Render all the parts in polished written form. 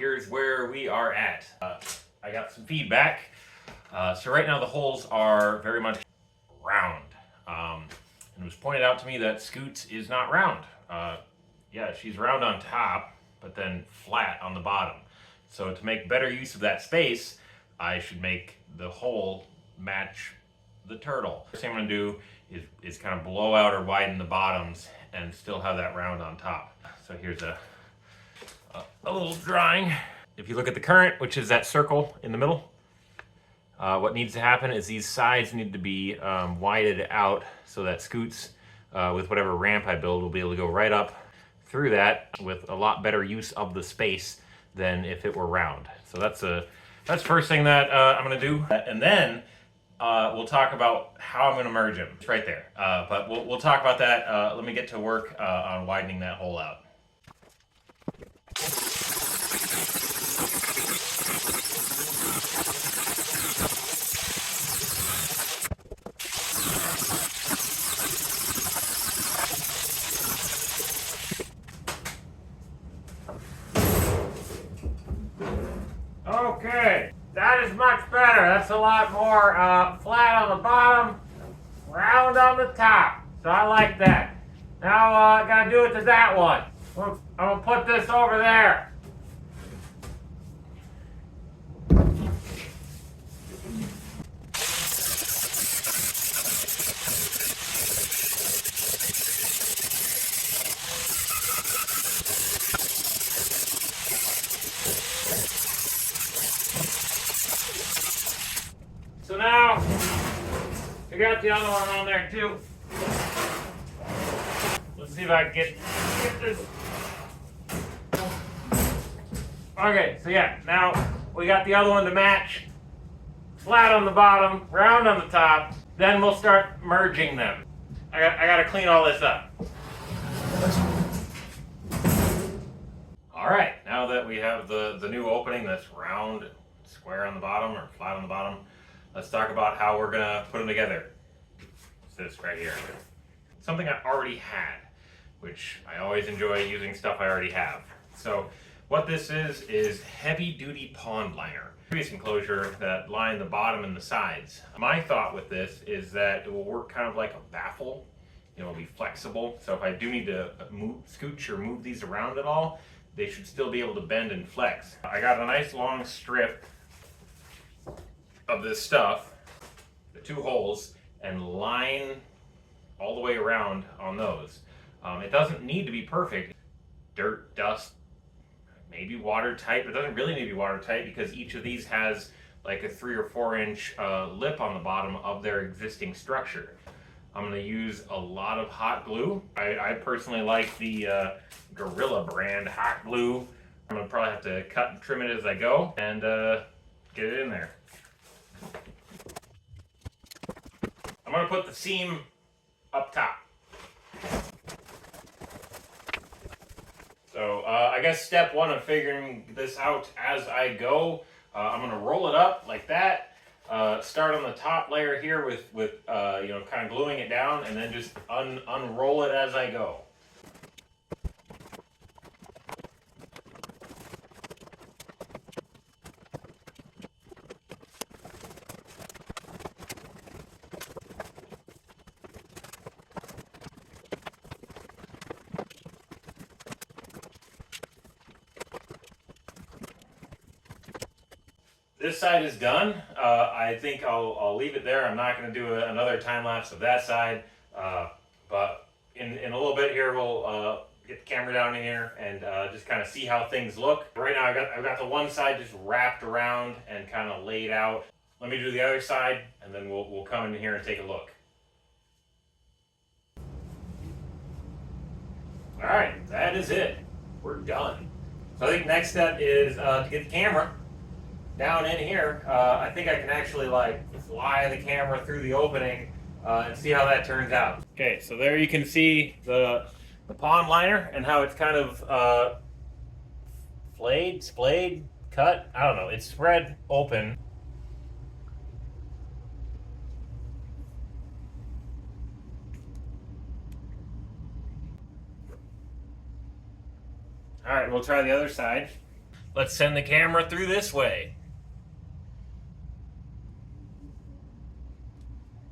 here's where we are at. I got some feedback. So right now the holes are very much round. And it was pointed out to me that Scoots is not round. Yeah, she's round on top, but then flat on the bottom. So to make better use of that space, I should make the hole match the turtle. First thing I'm gonna do is kind of blow out or widen the bottoms and still have that round on top. So here's a little drawing. If you look at the current, which is that circle in the middle, what needs to happen is these sides need to be widened out so that Scoots, with whatever ramp I build, will be able to go right up through that with a lot better use of the space than if it were round. So that's first thing that I'm gonna do. And then we'll talk about how I'm gonna merge them. It's right there. But we'll talk about that. Let me get to work on widening that hole out. Okay, that is much better. That's a lot more flat on the bottom, round on the top. So I like that. Now I gotta do it to that one. I'm gonna put this over there. So now, I got the other one on there too. Let's see if I can get this. Okay, so yeah, now we got the other one to match. Flat on the bottom, round on the top. Then we'll start merging them. I gotta clean all this up. All right, now that we have the new opening that's round, square on the bottom or flat on the bottom, let's talk about how we're gonna put them together. It's this right here. Something I already had, which I always enjoy using stuff I already have. So what this is heavy duty pond liner. Previous enclosure that lined the bottom and the sides. My thought with this is that it will work kind of like a baffle. It will be flexible. So if I do need to scooch or move these around at all, they should still be able to bend and flex. I got a nice long strip of this stuff, the two holes, and line all the way around on those. It doesn't need to be perfect. Dirt, dust, maybe watertight, but it doesn't really need to be watertight because each of these has like a 3 or 4 inch lip on the bottom of their existing structure. I'm going to use a lot of hot glue. I personally like the Gorilla brand hot glue. I'm going to probably have to cut and trim it as I go and get it in there. I'm going to put the seam up top. So I guess step one of figuring this out as I go, I'm going to roll it up like that. Start on the top layer here with you know, kind of gluing it down, and then just unroll it as I go. This side is done. I think I'll leave it there. I'm not going to do another time lapse of that side, but in a little bit here we'll get the camera down in here and just kind of see how things look. Right now I've got the one side just wrapped around and kind of laid out. Let me do the other side, and then we'll come in here and take a look. All right, that is it. We're done. So I think next step is to get the camera down in here. I think I can actually like fly the camera through the opening and see how that turns out. Okay, so there you can see the pond liner and how it's kind of splayed, cut. I don't know. It's spread open. All right, we'll try the other side. Let's send the camera through this way.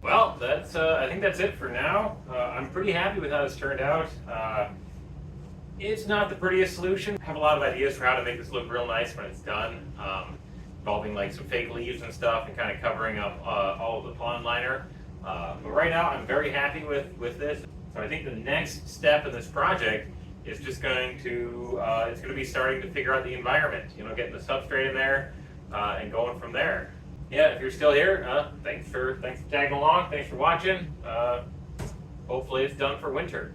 Well, that's I think that's it for now. I'm pretty happy with how this turned out. It's not the prettiest solution. I have a lot of ideas for how to make this look real nice when it's done, involving like some fake leaves and stuff and kind of covering up all of the pond liner. But right now I'm very happy with this. So I think the next step in this project is just going to it's going to be starting to figure out the environment. You know, getting the substrate in there and going from there. Yeah, if you're still here, thanks for tagging along. Thanks for watching. Hopefully it's done for winter.